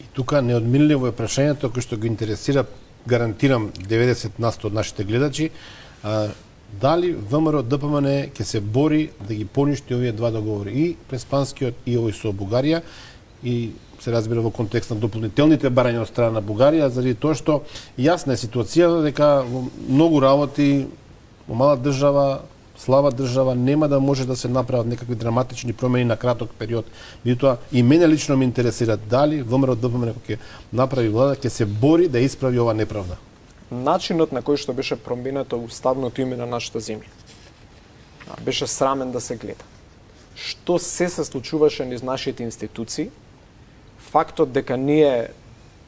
И тука неодминливо е прашањето кој што го интересира, гарантирам 90% од нашите гледачи, дали ВМРО ДПМН ќе се бори да ги поништи овие два договори, и Преспанскиот и овој со Бугарија, и се разбира во контекст на дополнителните барања од страна на Бугарија, заради тоа што јасна е ситуацијата дека во многу работи во мала држава, слаба држава, нема да може да се направат некакви драматични промени на краток период. Меѓутоа и мене лично ме интересира дали ВМРО ДПМН кога ќе направи влада ќе се бори да исправи ова неправда. Начинот на кој што беше проминато уставното име на нашата земја беше срамен да се гледа. Што се случуваше низ нашите институции, фактот дека ние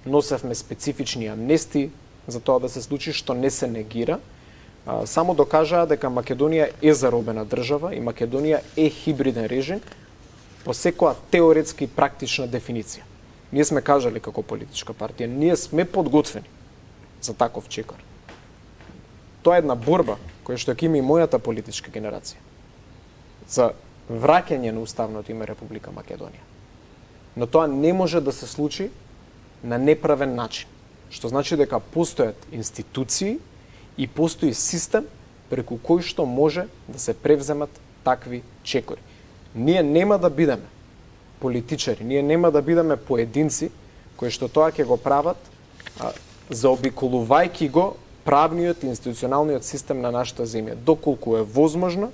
носевме специфични амнести за тоа да се случи, што не се негира, само докажаа дека Македонија е заробена држава и Македонија е хибриден режим по секоја теоретски и практична дефиниција. Ние сме кажали како политичка партија, ние сме подготвени за таков чекор. Тоа е една борба која што ќе има и мојата политичка генерација за враќање на уставното име Република Македонија. Но тоа не може да се случи на неправен начин, што значи дека постојат институции и постои систем преку кој што може да се превземат такви чекори. Ние нема да бидеме политичари, ние нема да бидеме поединци кои што тоа ќе го прават заобиколувајќи го правниот и институционалниот систем на нашата земја, доколку е возможно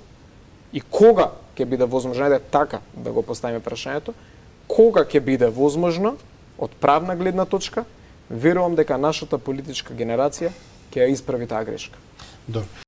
и кога ќе биде возможно, ајде така да го поставиме прашањето, кога ќе биде возможно од правна гледна точка, верувам дека нашата политичка генерација ќе ја исправи таа грешка. Добро.